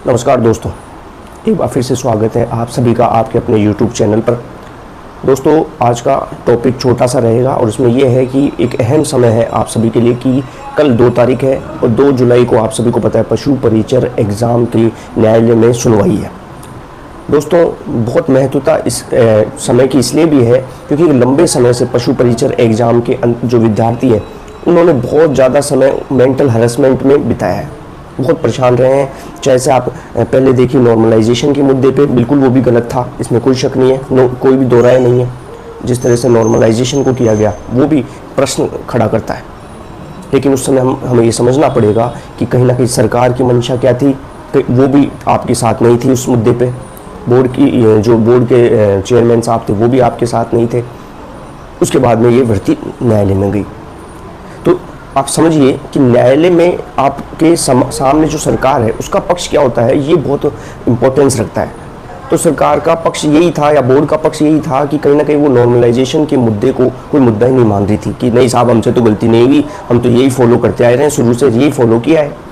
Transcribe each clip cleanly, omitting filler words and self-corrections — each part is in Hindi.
नमस्कार दोस्तों, एक बार फिर से स्वागत है आप सभी का आपके अपने YouTube चैनल पर। दोस्तों, आज का टॉपिक छोटा सा रहेगा और उसमें यह है कि एक अहम समय है आप सभी के लिए कि कल 2 तारीख है और 2 जुलाई को आप सभी को पता है पशु परिचर एग्ज़ाम की न्यायालय में सुनवाई है। दोस्तों, बहुत महत्वता इस समय की इसलिए भी है क्योंकि लंबे समय से पशु परिचर एग्ज़ाम के जो विद्यार्थी हैं उन्होंने बहुत ज़्यादा समय मेंटल हरेसमेंट में बिताया है, बहुत परेशान रहे हैं। चाहे से आप पहले देखिए नॉर्मलाइजेशन के मुद्दे पे, बिल्कुल वो भी गलत था, इसमें कोई शक नहीं है, कोई भी दो राय नहीं है। जिस तरह से नॉर्मलाइजेशन को किया गया वो भी प्रश्न खड़ा करता है, लेकिन उस समय हमें ये समझना पड़ेगा कि कहीं ना कहीं सरकार की मंशा क्या थी, वो भी आपके साथ नहीं थी उस मुद्दे पे। बोर्ड के चेयरमैन साहब थे वो भी आपके साथ नहीं थे। उसके बाद में ये भर्ती न्यायालय में गई। तो आप समझिए कि न्यायालय में आपके सामने जो सरकार है उसका पक्ष क्या होता है, ये बहुत इम्पोर्टेंस रखता है। तो सरकार का पक्ष यही था या बोर्ड का पक्ष यही था कि कहीं ना कहीं वो नॉर्मलाइजेशन के मुद्दे को कोई मुद्दा ही नहीं मान रही थी कि नहीं साहब, हमसे तो गलती नहीं हुई, हम तो यही फॉलो करते आए रहे हैं, शुरू से यही फॉलो किया है।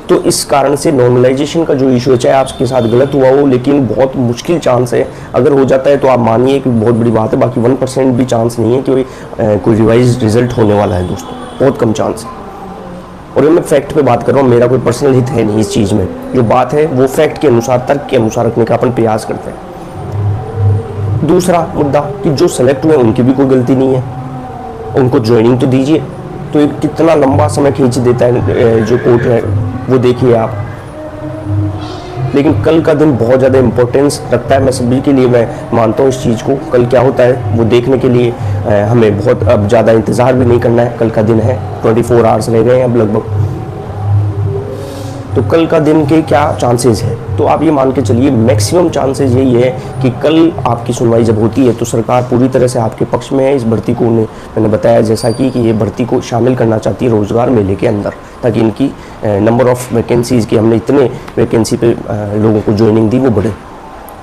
तो इस कारण से नॉर्मलाइजेशन का जो इशू है, चाहे आपके साथ गलत हुआ हो, लेकिन बहुत मुश्किल चांस है। अगर हो जाता है तो आप मानिए कि बहुत बड़ी बात है, बाकी 1% भी चांस नहीं है कि कोई रिवाइज रिजल्ट होने वाला है। दोस्तों, बहुत कम चांस है। और ये मैं फैक्ट पे बात कर रहा हूँ, मेरा कोई पर्सनल हित है नहीं इस चीज़ में। जो बात है वो फैक्ट के अनुसार, तर्क के अनुसार रखने का अपन प्रयास करते हैं। दूसरा मुद्दा कि जो सेलेक्ट हुए उनकी भी कोई गलती नहीं है, उनको ज्वाइनिंग तो दीजिए। तो ये कितना लंबा समय खींच देता है जो कोर्ट है, वो देखिए आप। लेकिन कल का दिन बहुत ज़्यादा इम्पोर्टेंस रखता है, मैं सभी के लिए मैं मानता हूँ इस चीज़ को। कल क्या होता है वो देखने के लिए हमें बहुत अब ज़्यादा इंतज़ार भी नहीं करना है। कल का दिन है, 24 आवर्स रह गए हैं अब लगभग। तो कल का दिन के क्या चांसेस है, तो आप ये मान के चलिए मैक्सिमम चांसेस यही है कि कल आपकी सुनवाई जब होती है तो सरकार पूरी तरह से आपके पक्ष में है। इस भर्ती को मैंने बताया जैसा कि ये भर्ती को शामिल करना चाहती है रोज़गार मेले के अंदर, ताकि इनकी नंबर ऑफ़ वैकेंसीज़ की, हमने इतने वैकेंसी पे लोगों को ज्वाइनिंग दी, वो बढ़े।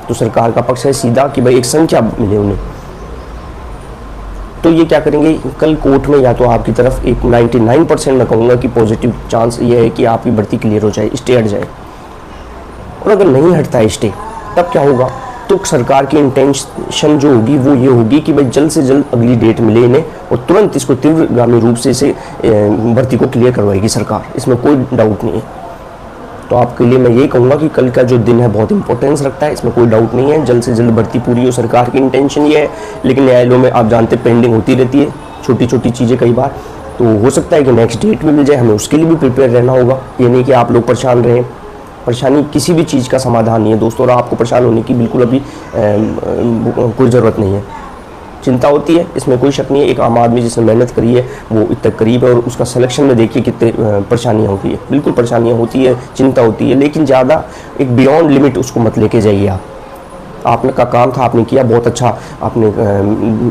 तो सरकार का पक्ष है सीधा कि भाई एक संख्या मिले उन्हें। तो ये क्या करेंगे कल कोर्ट में, या तो आपकी तरफ एक 99% मैं कहूँगा कि पॉजिटिव चांस ये है कि आपकी भर्ती क्लियर हो जाए, स्टे हट जाए। और अगर नहीं हटता है स्टे, तब क्या होगा, तो सरकार की इंटेंशन जो होगी वो ये होगी कि भाई जल्द से जल्द अगली डेट मिले इन्हें और तुरंत इसको तीव्रगामी रूप से इसे भर्ती को क्लियर करवाएगी सरकार, इसमें कोई डाउट नहीं है। तो आपके लिए मैं ये कहूँगा कि कल का जो दिन है बहुत इंपॉर्टेंस रखता है, इसमें कोई डाउट नहीं है। जल्द से जल्द भर्ती पूरी हो, सरकार की इंटेंशन ये है। लेकिन न्यायालयों में आप जानते पेंडिंग होती रहती है छोटी छोटी चीज़ें कई बार, तो हो सकता है कि नेक्स्ट डेट में मिल जाए। हमें उसके लिए भी प्रिपेयर रहना होगा। ये नहीं कि आप लोग परेशान रहें, परेशानी किसी भी चीज़ का समाधान नहीं है दोस्तों, और आपको परेशान होने की बिल्कुल अभी कोई ज़रूरत नहीं है। चिंता होती है, इसमें कोई शक नहीं है। एक आम आदमी जिसने मेहनत करी है वो इतना करीब है, और उसका सिलेक्शन में देखिए कितने परेशानियाँ होती है। बिल्कुल परेशानियाँ होती है, चिंता होती है, लेकिन ज़्यादा एक बियॉन्ड लिमिट उसको मत लेके जाइए आप। आपने का काम था, आपने किया बहुत अच्छा। आपने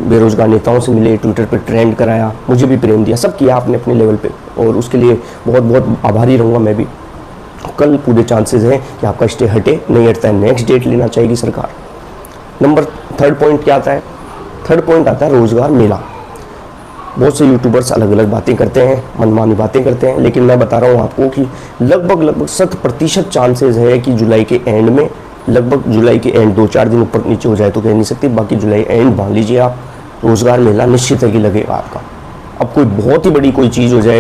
बेरोजगार नेताओं से मिले, ट्विटर पे ट्रेंड कराया, मुझे भी प्रेम दिया, सब किया आपने अपने लेवल पे, और उसके लिए बहुत बहुत आभारी रहूँगा मैं भी। कल पूरे चांसेस हैं कि आपका स्टे हटे, नहीं हटता है नेक्स्ट डेट लेना चाहेगी सरकार। नंबर 3rd पॉइंट क्या आता है, 3rd पॉइंट आता है रोज़गार मेला। बहुत से यूट्यूबर्स अलग अलग बातें करते हैं, मनमानी बातें करते हैं, लेकिन मैं बता रहा हूँ आपको कि लगभग 100% चांसेस है कि जुलाई के एंड में, लगभग जुलाई के एंड 2-4 दिन ऊपर नीचे हो जाए तो कह नहीं सकती, बाकी जुलाई एंड मान लीजिए आप, रोज़गार मेला निश्चित है कि लगेगा आपका। अब कोई बहुत ही बड़ी कोई चीज़ हो जाए,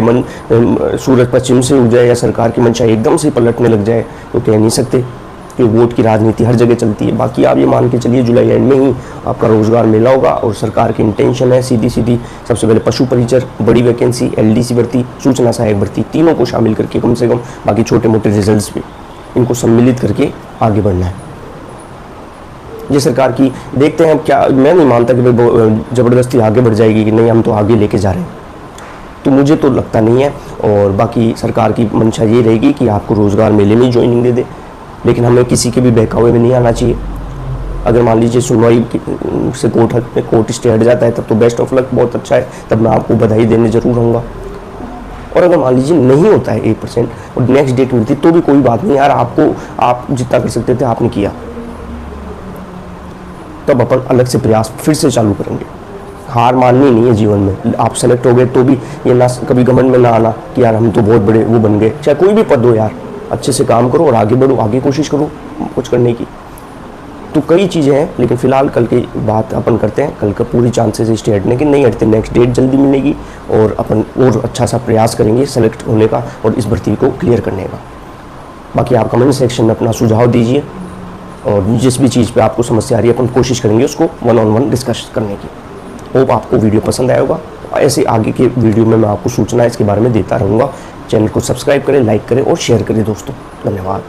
सूरज पश्चिम से हो जाए, या सरकार की मंशा एकदम से पलटने लग जाए तो कह नहीं सकते, कि वोट की राजनीति हर जगह चलती है। बाकी आप ये मान के चलिए जुलाई एंड में ही आपका रोज़गार मेला होगा, और सरकार की इंटेंशन है सीधी सबसे पहले पशु परिचर, बड़ी वैकेंसी, LDC भर्ती, सूचना सहायक भर्ती, तीनों को शामिल करके कम से कम, बाकी छोटे मोटे रिजल्ट्स भी, इनको सम्मिलित करके आगे बढ़ना है। ये सरकार की देखते हैं क्या। मैं नहीं मानता कि भाई ज़बरदस्ती आगे बढ़ जाएगी कि नहीं हम तो आगे लेके जा रहे हैं, तो मुझे तो लगता नहीं है। और बाकी सरकार की मंशा ये रहेगी कि आपको रोज़गार मेले में ज्वाइनिंग दे दे, लेकिन हमें किसी के भी बहकावे में नहीं आना चाहिए। अगर मान लीजिए सुनवाई से कोर्ट स्टे हट जाता है तब तो बेस्ट ऑफ लक, बहुत अच्छा है, तब मैं आपको बधाई देने ज़रूर रहूँगा। और अगर मान लीजिए नहीं होता है 1% और नेक्स्ट डेट मिलती तो भी कोई बात नहीं यार, आप जितना कर सकते थे आपने किया, तब अपन अलग से प्रयास फिर से चालू करेंगे। हार माननी नहीं है जीवन में। आप सेलेक्ट हो गए तो भी ये ना कभी घमंड में ना आना कि यार हम तो बहुत बड़े वो बन गए, चाहे कोई भी पद हो यार, अच्छे से काम करो और आगे बढ़ो, आगे कोशिश करो कुछ करने की। तो कई चीज़ें हैं, लेकिन फ़िलहाल कल की बात अपन करते हैं। कल का पूरी चांसेस है स्टे हटने की, नहीं हटते नेक्स्ट डेट जल्दी मिलेगी और अपन और अच्छा सा प्रयास करेंगे सेलेक्ट होने का और इस भर्ती को क्लियर करने का। बाकी आप कमेंट सेक्शन में अपना सुझाव दीजिए और जिस भी चीज़ पे आपको समस्या आ रही है अपन कोशिश करेंगे उसको 1-on-1 डिस्कस करने की। होप आपको वीडियो पसंद आया होगा। ऐसे आगे के वीडियो में मैं आपको सूचना इसके बारे में देता रहूँगा। चैनल को सब्सक्राइब करें, लाइक करें और शेयर करें दोस्तों। धन्यवाद।